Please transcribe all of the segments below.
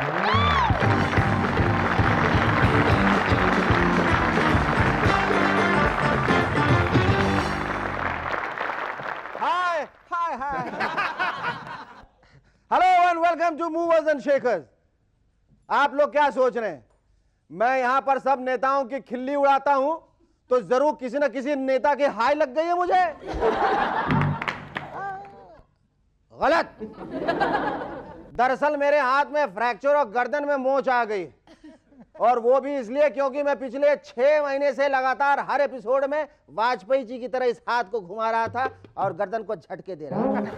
Hi, hi, hi. Hello and welcome to Movers and Shakers. आप लोग क्या सोच रहे हैं? मैं यहां पर सब नेताओं की खिल्ली उड़ाता हूं, तो जरूर किसी न किसी नेता की हाय लग गई है मुझे। गलत। दरअसल मेरे हाथ में फ्रैक्चर और गर्दन में मोच आ गई, और वो भी इसलिए क्योंकि मैं पिछले 6 महीने से लगातार हर एपिसोड में वाजपेयी जी की तरह इस हाथ को घुमा रहा था और गर्दन को झटके दे रहा था।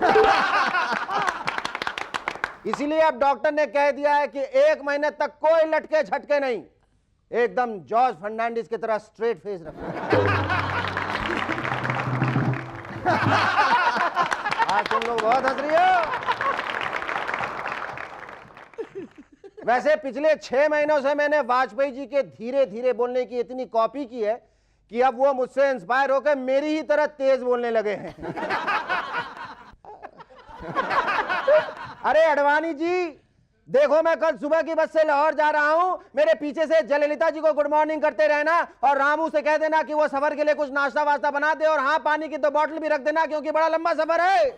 इसीलिए अब डॉक्टर ने कह दिया है कि 1 महीने तक कोई लटके झटके नहीं, एकदम जॉर्ज फर्नांडिस की तरह स्ट्रेट फेस रखना। आज तुम लोग बहुत हंस रही हो। वैसे पिछले 6 महीनों से मैंने वाजपेयी जी के धीरे धीरे बोलने की इतनी कॉपी की है कि अब वो मुझसे इंस्पायर होकर मेरी ही तरह तेज बोलने लगे हैं। अरे अडवाणी जी, देखो मैं कल सुबह की बस से लाहौर जा रहा हूं, मेरे पीछे से जयललिता जी को गुड मॉर्निंग करते रहना, और रामू से कह देना कि वो सफर के लिए कुछ नाश्ता वास्ता बना दे, और हाँ पानी की 2 बॉटल भी रख देना क्योंकि बड़ा लंबा सफर है।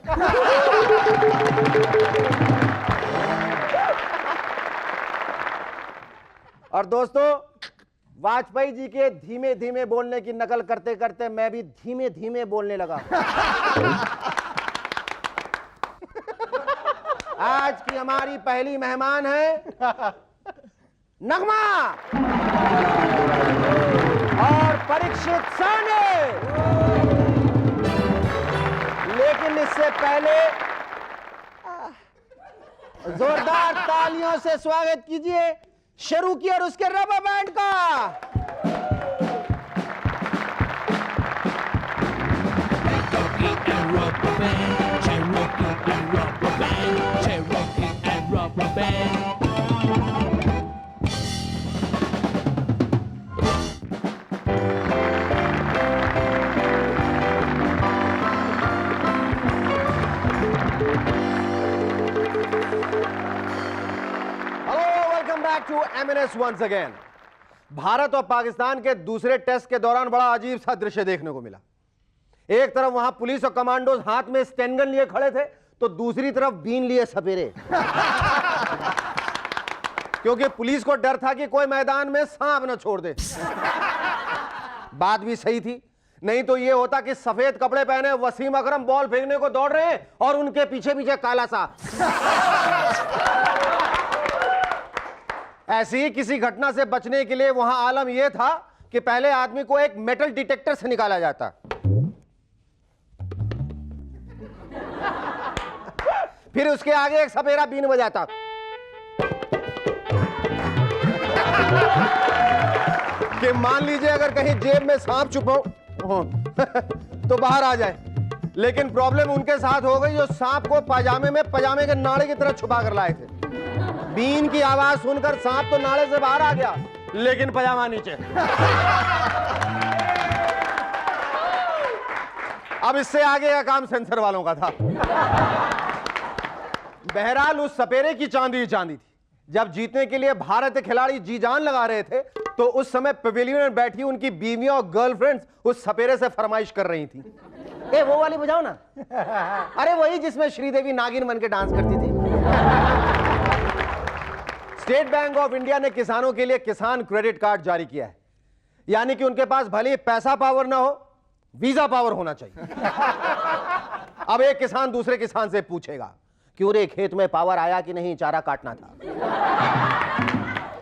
और दोस्तों, वाजपेयी जी के धीमे धीमे बोलने की नकल करते करते मैं भी धीमे धीमे बोलने लगा। आज की हमारी पहली मेहमान है नगमा और परीक्षित साने। लेकिन इससे पहले जोरदार तालियों से स्वागत कीजिए शुरू किया और उसके रबर बैंड का। To M&S once again. Bharat और पाकिस्तान के दूसरे टेस्ट के दौरान बड़ा अजीब सा दृश्य देखने को मिला। एक तरफ वहां पुलिस और कमांडोज हाथ में स्टेनगन लिए खड़े थे, तो दूसरी तरफ बीन लिए सपेरे। क्योंकि पुलिस को डर था कि कोई मैदान में सांप न छोड़ दे। बात भी सही थी, नहीं तो यह होता कि सफेद कपड़े पहने वसीम अकरम बॉल फेंकने को दौड़ रहे हैं और उनके पीछे पीछे काला सांप। ऐसी ही किसी घटना से बचने के लिए वहां आलम यह था कि पहले आदमी को एक मेटल डिटेक्टर से निकाला जाता, फिर उसके आगे एक सपेरा बीन बजाता कि मान लीजिए अगर कहीं जेब में सांप छुपा हो तो बाहर आ जाए। लेकिन प्रॉब्लम उनके साथ हो गई जो सांप को पजामे के नाड़े की तरह छुपा कर लाए थे। बीन की आवाज सुनकर सांप तो नाले से बाहर आ गया, लेकिन पजामा नीचे। अब इससे आगे का काम सेंसर वालों का था। बहरहाल उस सपेरे की चांदी ही चांदी थी। जब जीतने के लिए भारत के खिलाड़ी जी जान लगा रहे थे, तो उस समय पवेलियन में बैठी उनकी बीवियां और गर्लफ्रेंड्स उस सपेरे से फरमाइश कर रही थी, ए वो वाली बजाओ ना। अरे वही जिसमें श्रीदेवी नागिन बन के डांस करती थी। स्टेट बैंक ऑफ इंडिया ने किसानों के लिए किसान क्रेडिट कार्ड जारी किया है, यानी कि उनके पास भले ही पैसा पावर ना हो, वीजा पावर होना चाहिए। अब एक किसान दूसरे किसान से पूछेगा, क्यों रे खेत में पावर आया कि नहीं, चारा काटना था।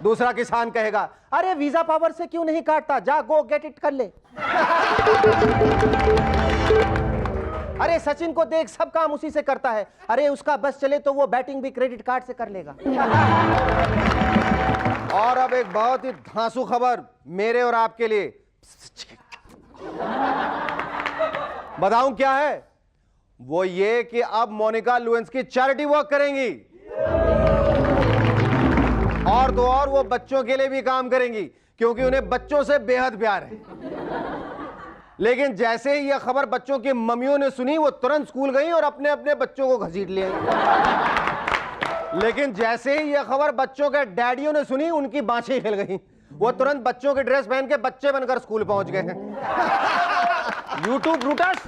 दूसरा किसान कहेगा, अरे वीजा पावर से क्यों नहीं काटता, जा गो गेट इट कर ले। अरे सचिन को देख, सब काम उसी से करता है, अरे उसका बस चले तो वो बैटिंग भी क्रेडिट कार्ड से कर लेगा। और अब एक बहुत ही धांसू खबर मेरे और आपके लिए। बताऊं क्या है वो? ये कि अब मोनिका लुएंस्की चैरिटी वर्क करेंगी, और तो और वो बच्चों के लिए भी काम करेंगी, क्योंकि उन्हें बच्चों से बेहद प्यार है। लेकिन जैसे ही यह खबर बच्चों की मम्मियों ने सुनी, वो तुरंत स्कूल गई और अपने अपने बच्चों को घसीट ले आई। लेकिन जैसे ही ये खबर बच्चों के डैडियों ने सुनी, उनकी बाँछें हिल गई। वो तुरंत बच्चों की ड्रेस पहन के बच्चे बनकर स्कूल पहुंच गए हैं। यूट्यूब ब्रूटस,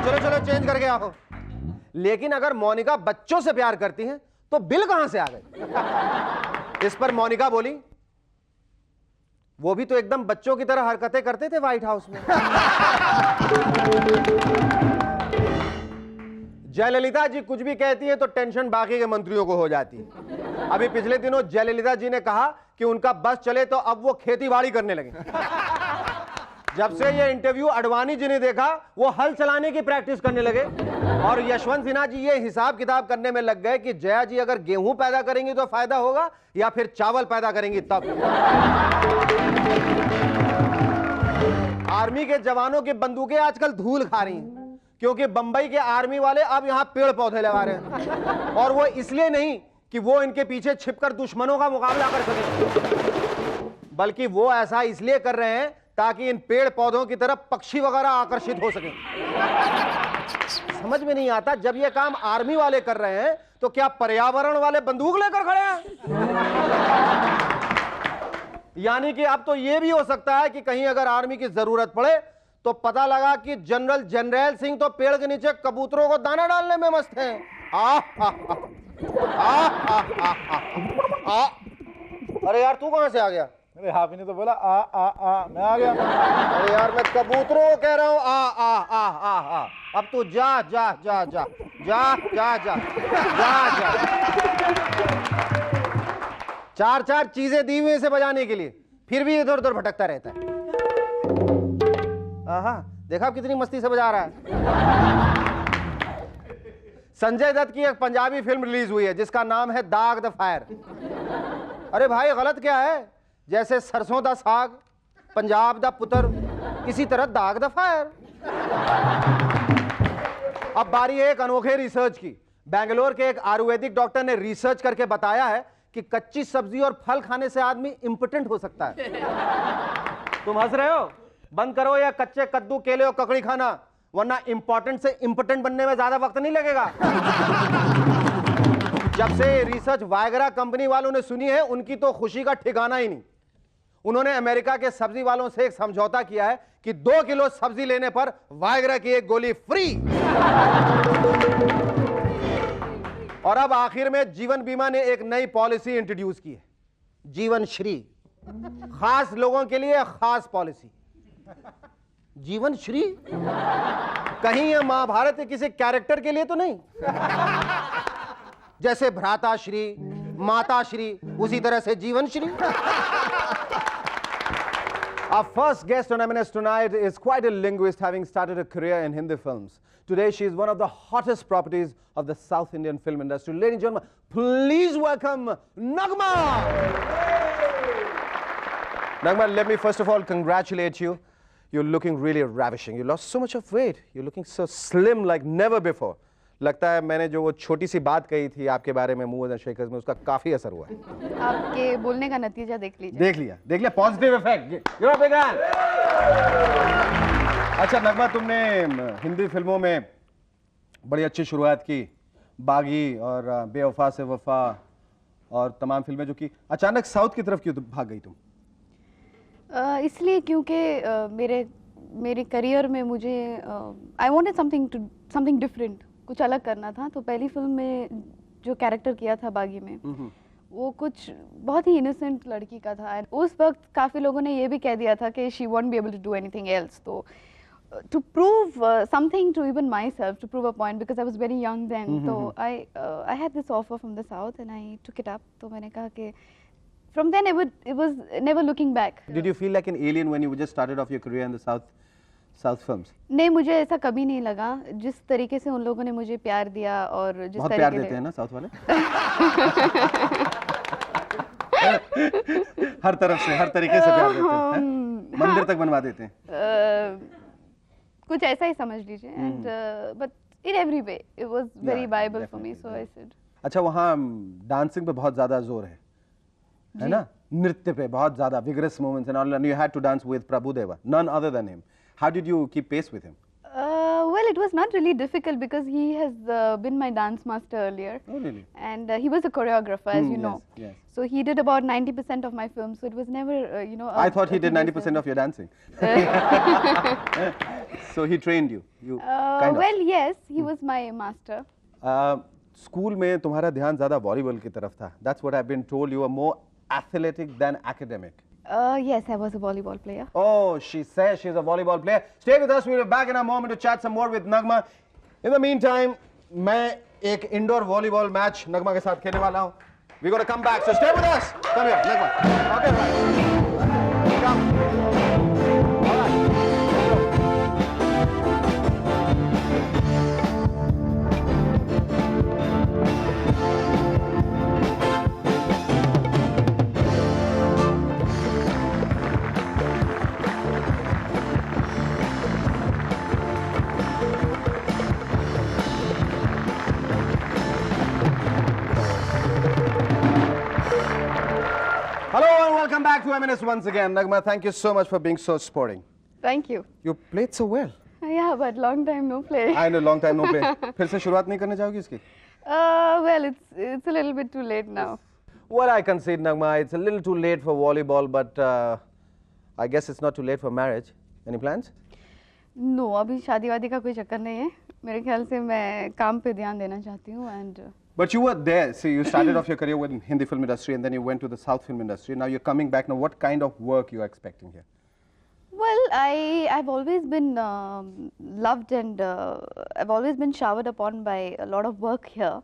चलो चलो चेंज करके आओ। लेकिन अगर मोनिका बच्चों से प्यार करती हैं तो बिल कहां से आ गए? इस पर मोनिका बोली, वो भी तो एकदम बच्चों की तरह हरकतें करते थे व्हाइट हाउस में। जयललिता जी कुछ भी कहती है तो टेंशन बाकी के मंत्रियों को हो जाती है। अभी पिछले दिनों जयललिता जी ने कहा कि उनका बस चले तो अब वो खेतीबाड़ी करने लगे। जब से ये इंटरव्यू अडवाणी जी ने देखा, वो हल चलाने की प्रैक्टिस करने लगे। और यशवंत सिन्हा जी ये हिसाब किताब करने में लग गए कि जया जी अगर गेहूं पैदा करेंगी तो फायदा होगा या फिर चावल पैदा करेंगी तब। आर्मी के जवानों की बंदूकें आजकल धूल खा रही हैं, क्योंकि बंबई के आर्मी वाले अब यहां पेड़ पौधे लगा रहे हैं। और वो इसलिए नहीं कि वो इनके पीछे छिपकर दुश्मनों का मुकाबला कर सके, बल्कि वो ऐसा इसलिए कर रहे हैं ताकि इन पेड़ पौधों की तरफ पक्षी वगैरह आकर्षित हो सके। समझ में नहीं आता, जब ये काम आर्मी वाले कर रहे हैं तो क्या पर्यावरण वाले बंदूक लेकर खड़े हैं? यानी कि अब तो ये भी हो सकता है कि कहीं अगर आर्मी की जरूरत पड़े तो पता लगा कि जनरल जर्नैल सिंह तो पेड़ के नीचे कबूतरों को दाना डालने में मस्त हैं। अरे यार तू कहां से आ गया? अरे हाफी ने तो बोला आ मैं आ गया। अरे यार मैं कबूतरों को कह रहा हूँ आ। अब तू जा जा जा जा जा जा जा जा जा। चार चार चीजें दी हुई से बजाने के लिए, फिर भी इधर उधर भटकता रहता है। आहा, देखा कितनी मस्ती से बजा रहा है। संजय दत्त की एक पंजाबी फिल्म रिलीज हुई है जिसका नाम है दाग द फायर। अरे भाई गलत क्या है? जैसे सरसों दा साग, पंजाब दा पुत्र, इसी तरह दाग द फायर। अब बारी है एक अनोखे रिसर्च की। बेंगलोर के एक आयुर्वेदिक डॉक्टर ने रिसर्च करके बताया है कि कच्ची सब्जी और फल खाने से आदमी इंपोर्टेंट हो सकता है। तुम हंस रहे हो? बंद करो या कच्चे कद्दू, केले और ककड़ी खाना, वरना इंपॉर्टेंट से इंपोर्टेंट बनने में ज्यादा वक्त नहीं लगेगा। जब से रिसर्च वायगरा कंपनी वालों ने सुनी है, उनकी तो खुशी का ठिकाना ही नहीं। उन्होंने अमेरिका के सब्जी वालों से एक समझौता किया है कि 2 किलो सब्जी लेने पर वायगरा की एक गोली फ्री। और अब आखिर में जीवन बीमा ने एक नई पॉलिसी इंट्रोड्यूस की है, जीवन श्री। खास लोगों के लिए खास पॉलिसी, जीवन श्री। कहीं यह महाभारत के किसी कैरेक्टर के लिए तो नहीं? जैसे भ्राता श्री, माता श्री, उसी तरह से जीवन Shri. Our first guest on M&S tonight is quite a linguist, having started a career in Hindi films. Today she is one of the hottest properties of the South Indian film industry. Ladies and gentlemen, please welcome Nagma. Nagma, let me first of all congratulate you. You're looking really ravishing. You lost so much of weight. You're looking so slim like never before. लगता है मैंने जो वो छोटी सी बात कही थी आपके बारे में मूव्स एंड शेकर्स में, उसका काफी असर हुआ है। आपके बोलने का नतीजा देख लीजिए। देख लिया पॉजिटिव इफेक्ट। अच्छा नगमा, तुमने हिंदी फिल्मों में बड़ी अच्छी शुरुआत की, बागी और बेवफा से वफा और तमाम फिल्में जो की। अचानक साउथ की तरफ क्यों भाग गई तुम? इसलिए क्योंकि मेरे करियर में मुझे आई वांटेड समथिंग डिफरेंट, कुछ अलग करना था। तो पहली फिल्म में जो कैरेक्टर किया था बागी में, वो कुछ बहुत ही इनोसेंट लड़की का था। उस वक्त काफ़ी लोगों ने ये भी कह दिया था कि she won't be able to do anything else. तो to prove something to even myself, to prove a point, because I was very young then. So I had this offer from the South and I took it up. तो मैंने कहा कि from then it was never looking back. Did you feel like an alien when you just started off your career in the South films? नहीं, मुझे ऐसा कभी नहीं लगा। जिस तरीके से उन लोगों ने मुझे प्यार दिया और जिस बहुत तरीके प्यार देते हैं ना साउथ वाले। हर तरफ से, हर तरीके से प्यार देते हैं, मंदिर तक बनवा देते हैं। कुछ ऐसा ही समझ लीजिए। And but in every way it was very viable for me, so I said. अच्छा, वहाँ डांसिंग पे बहुत ज्यादा जोर है ना? नृत्य पे बहुत ज्यादा vigorous movements and all, and you had to dance with Prabhu Deva, none other than him. How did you keep pace with him? Well, Well, it was not really difficult because he has been my dance master earlier. Oh, really? And he was a choreographer, as you know. Yes. So he did about 90% of my films. So it was never, I thought he did 90% of your dancing. So he trained you. You kind of. Well, yes, he was my master. School में तुम्हारा ध्यान ज़्यादा volleyball की तरफ था. That's what I've been told. You were more athletic than academic. Yes, I was a volleyball player. Oh, she says she's a volleyball player. Stay with us. We'll be back in a moment to chat some more with Nagma. In the meantime, मैं एक indoor volleyball match Nagma के साथ खेलने वाला हूँ. We're going to come back. So stay with us. Come here, Nagma. Okay, right. Come. All right. Hello and welcome back to M&S once again. Nagma, thank you so much for being so sporting. Thank you. You played so well. Yeah, but long time no play. I know, long time no play. फिर से शुरुआत नहीं करने जाओगी इसकी? Well, it's a little bit too late now. Well, I concede, Nagma. It's a little too late for volleyball, but I guess it's not too late for marriage. Any plans? No, अभी शादी वादी का कोई चक्कर नहीं है. मेरे ख्याल से मैं काम पे ध्यान देना चाहती हूँ and. But you were there. See, you started off your career with Hindi film industry, and then you went to the South film industry. Now you're coming back. Now, what kind of work you are expecting here? Well, I've always been loved and I've always been showered upon by a lot of work here.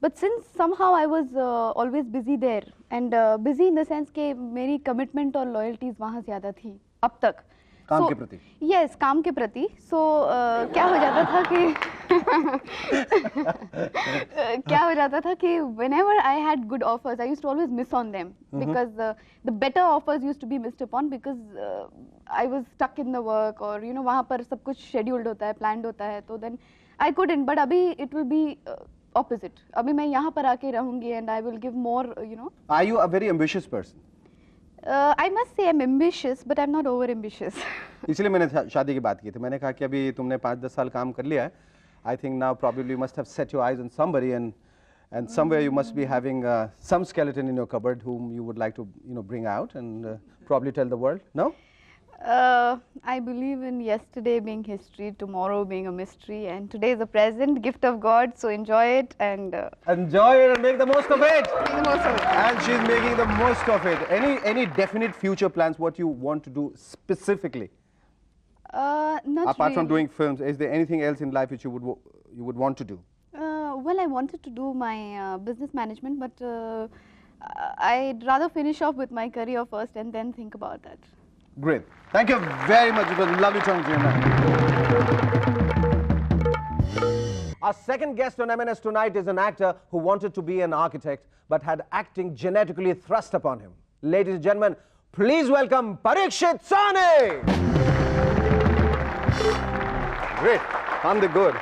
But since somehow I was always busy there and busy in the sense कि मेरी commitment और loyalties वहाँ ज़्यादा थी अब तक. काम के प्रति. Yes, काम के प्रति. So क्या हो जाता था कि क्या हो जाता था कि whenever I had good offers, I used to always miss on them because the better offers used to be missed upon because I was stuck in the work or वहाँ पर सब कुछ scheduled होता है, planned होता है, तो then I couldn't. But अभी it will be opposite. अभी मैं यहाँ पर आके रहूँगी and I will give more, Are you a very ambitious person? I must say I'm ambitious, but I'm not over ambitious. इसलिए मैंने शादी की बात की थी. मैंने कहा कि अभी तुमने 5-10 साल काम कर लिया है. I think now probably you must have set your eyes on somebody and somewhere you must be having some skeleton in your cupboard whom you would like to bring out and probably tell the world. No? I believe in yesterday being history, tomorrow being a mystery, and today is a present, gift of God, so enjoy it and enjoy it and make the most of it. make the most of it. And she's making the most of it. Any definite future plans, what you want to do specifically? Not Apart from really. doing films, is there anything else in life which you would want to do? Well, I wanted to do my business management, but I'd rather finish off with my career first and then think about that. Great. Thank you very much. It was lovely talking to you, man. Our second guest on M&S tonight is an actor who wanted to be an architect but had acting genetically thrust upon him. Ladies and gentlemen, please welcome Parikshit Sane. Great. I'm the good.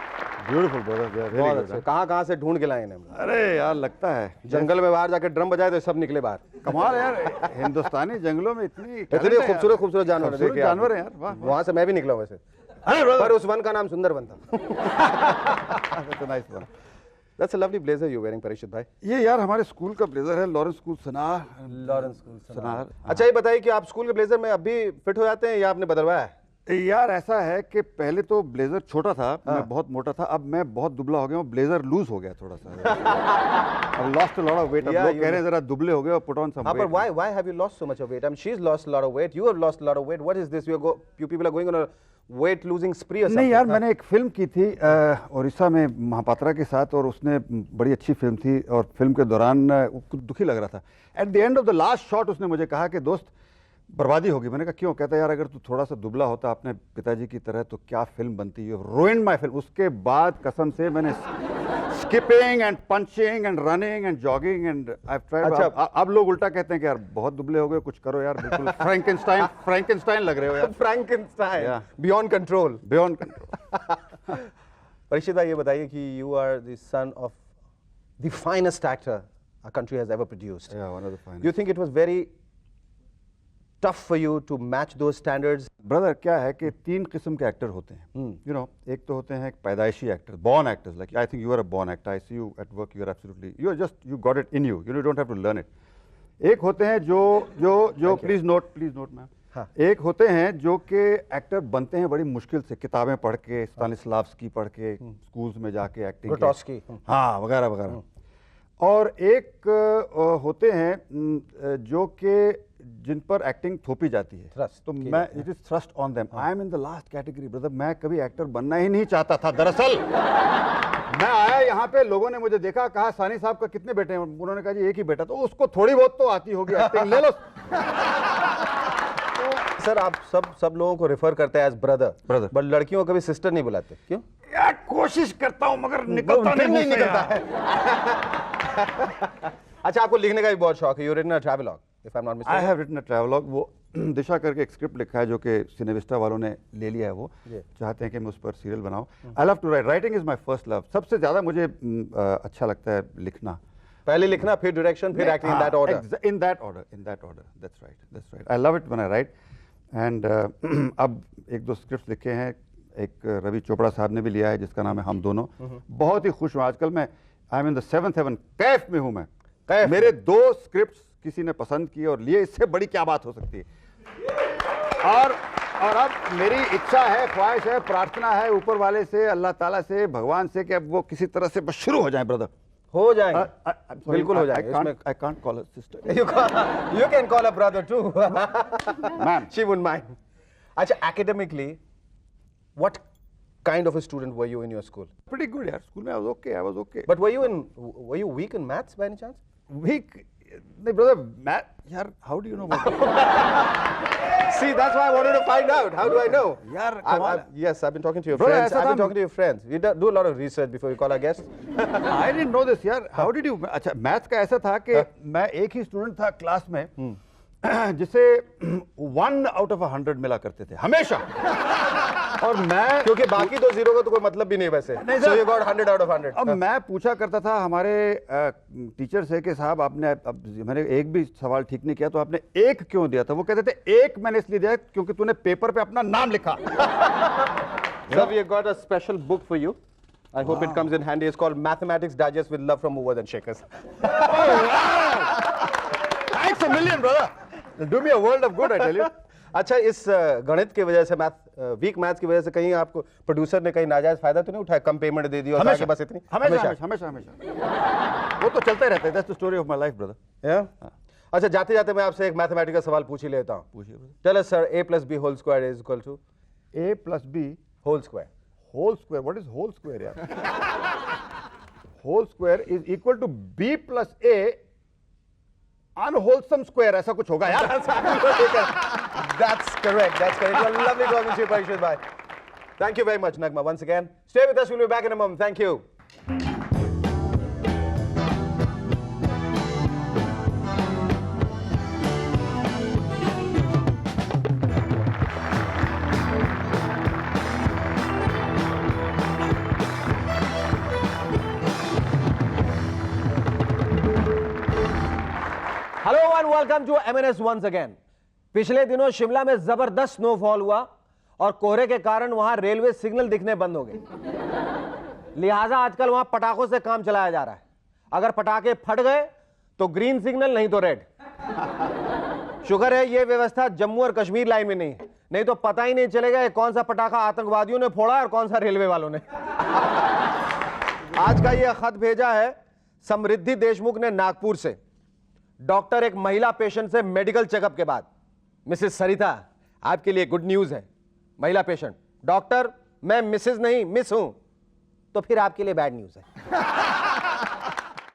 Beautiful brother, बहुत अच्छे. कहाँ से ढूंढ के लाए इन्हें? अरे यार लगता है जंगल में बाहर जाकर ड्रम बजाए तो सब निकले बाहर. कमाल है यार, हिंदुस्तानी जंगलों में इतनी खूबसूरत जानवर है. देखिए जानवर है यार, वाह. वहाँ से मैं भी निकला वैसे. पर उस वन का नाम सुंदरवन था. Nice one. That's a lovely blazer you're wearing, Parikshit भाई. ये यार हमारे स्कूल का ब्लेजर है, लॉरेंस स्कूल सनार. सनार. अच्छा ये बताइए कि आप स्कूल के ब्लेजर में अब भी फिट हो जाते हैं या आपने बदलवाया है? यार ऐसा है कि पहले तो ब्लेजर छोटा था, मैं बहुत मोटा था, अब मैं बहुत दुबला हो गया हूँ, ब्लेजर लूज हो गया थोड़ा सा. I've lost a lot of weight. अब लोग कह रहे हैं जरा दुबले हो गए और put on some weight. But why have you lost so much of weight? I mean, she's lost a lot of weight. You have lost a lot of weight. What is this? You people are going on a weight losing spree or something? नहीं यार, मैंने एक film की थी ओडिशा में महापात्रा के साथ और उसने बड़ी अच्छी फिल्म थी और फिल्म के दौरान कुछ दुखी लग रहा था. At the end of the last shot उसने मुझे कहा कि दोस्त बर्बादी होगी. मैंने कहा क्यों? कहता यार अगर तू थोड़ा सा दुबला होता अपने पिताजी की तरह तो क्या फिल्म बनती. You ruined my film. उसके बाद कसम से मैंने skipping and punching and running and jogging and I tried. अब लोग उल्टा कहते हैं कि यार बहुत दुबले हो गए, कुछ करो यार. बिल्कुल फ्रैंकेनस्टाइन लग रहे हो यार. फ्रैंकेनस्टाइन. Beyond control. परीक्षित भाई ये बताइए कि you are the son of the finest actor our country has ever produced. Yeah, one of the finest. Do you think it was very tough for you to match those standards? Brother क्या है कि 3 किस्म के actor होते हैं, you know. एक तो होते हैं पैदाइशी actor, born actors, like I think you are a born actor, I see you at work, you are absolutely, you are just, you got it in you, you don't have to learn it. एक होते हैं जो please note ma'am, एक होते हैं जो कि actor बनते हैं बड़ी मुश्किल से, किताबें पढ़ के, स्तानिस्लावस्की पढ़ के, स्कूल्स में जाके एक्टिंग, ग्रोटोस्की, हाँ वगैरह वगैरह। और एक होते हैं जो कि जिन पर एक्टिंग थोपी जाती है, Thrust तो की मैं, it is thrust on them. I am in the last category brother. मैं कभी एक्टर बनना ही नहीं चाहता था दरअसल। मैं आया यहाँ पे, लोगों ने मुझे देखा, कहा सानी साहब का कितने बेटे हैं, उन्होंने कहा जी एक ही बेटा, तो उसको थोड़ी बहुत तो आती होगी एक्टिंग, ले लो। सर आप सब लोगों को रेफर करते हैं एज ब्रदर, बट लड़कियों को कभी सिस्टर नहीं बुलाते, क्यों? यार कोशिश करता हूँ मगर निकलता नहीं निकलता है। अच्छा, आपको लिखने का भी बहुत शौक है। You written a travelogue, if I am not mistaken. I have written a travelogue. वो दिशा करके एक स्क्रिप्ट लिखा है जो कि सिनेविस्टा वालों ने ले लिया है, वो चाहते हैं कि मैं उस पर सीरियल बनाऊं। I love to write, writing is my first love. सबसे ज्यादा मुझे अच्छा लगता है लिखना। पहले लिखना, फिर डायरेक्शन, फिर acting, in that order. In that order, that's right. I love it when I right. And अब 1-2 स्क्रिप्ट लिखे हैं, एक रवि चोपड़ा साहब ने भी लिया है जिसका नाम है हम दोनों। बहुत ही खुश हूँ आजकल मैं, I am in the 7th heaven, Kaif में हूँ मैं। मेरे 2 स्क्रिप्ट किसी ने पसंद किए और लिए, इससे बड़ी क्या बात हो सकती है। और अब मेरी इच्छा है, ख्वाहिश है, प्रार्थना है ऊपर वाले से, अल्लाह ताला से, भगवान से, कि अब वो किसी तरह से बस शुरू हो जाए ब्रदर। हो जाएंगे, बिल्कुल हो जाएंगे। I can't call her sister. You can call a brother too. Ma'am. She wouldn't mind. अच्छा, academically, what kind of a student were you in your school? Pretty good यार, स्कूल में I was okay. But were you weak in maths by any chance? Weak? नहीं brother, math यार, how do you know about it? See, that's why I wanted to find out. How do I know? यार कमाल। Yes, I've been talking to your Brother, friends. ऐसा I've been था- talking to your friends. We do a lot of research before we call our guests. I didn't know this यार। How did you? अच्छा, maths का ऐसा था कि मैं एक ही स्टूडेंट था क्लास में जिसे 1 out of 100 मिला करते थे हमेशा। और मैं, क्योंकि बाकी तो जीरो का तो कोई मतलब भी नहीं वैसे। नहीं, So sir. you got 100 out of 100. अब मैं पूछा करता था हमारे टीचर से कि साहब आपने, अब मैंने एक भी सवाल ठीक नहीं किया तो आपने 1 क्यों दिया था? वो कहते थे 1 मैंने इसलिए दिया क्योंकि तूने पेपर पे अपना नाम लिखा। So we have got a special book for you. I hope it comes in handy. It's called Mathematics Digest with Love from Movers and Shakers. Thanks a million brother. Do me a world of good, I tell you. अच्छा, इस गणित की वजह से, week maths की वजह से कहीं आपको प्रोड्यूसर ने कहीं नाजायज फायदा तो नहीं उठाया? कम पेमेंट दे दी और हमेशा, बस इतनी? हमेशा वो तो चलता ही रहता है। That's the story of my life, brother. Yeah? अच्छा, जाते जाते मैं आपसे एक मैथमेटिक्स का सवाल पूछ ही लेता हूँ। पूछिए brother. Tell us, sir, a plus b whole square is equal to A plus B whole square. whole square. What is whole square यार? Whole square is equal to B plus A unwholesome square, ऐसा कुछ होगा यार। That's correct. That's correct. Well, lovely talking to you, Parishad bhai. Thank you very much, Nagma, once again. Stay with us. We'll be back in a moment. Thank you. Hello and welcome to MNS once again. पिछले दिनों शिमला में जबरदस्त snowfall हुआ और कोहरे के कारण वहां रेलवे सिग्नल दिखने बंद हो गए। लिहाजा आजकल वहां पटाखों से काम चलाया जा रहा है। अगर पटाखे फट गए तो ग्रीन सिग्नल, नहीं तो रेड। शुक्र है ये व्यवस्था जम्मू और कश्मीर लाइन में नहीं है, नहीं तो पता ही नहीं चलेगा कि कौन सा पटाखा आतंकवादियों ने फोड़ा और कौन सा रेलवे वालों ने। आज का ये खत भेजा है समृद्धि देशमुख ने नागपुर से। डॉक्टर एक महिला पेशेंट से मेडिकल चेकअप के बाद, मिसेस सरिता, आपके लिए गुड न्यूज है। महिला पेशेंट, डॉक्टर मैं मिसेस नहीं मिस हूं, तो फिर आपके लिए बैड न्यूज है।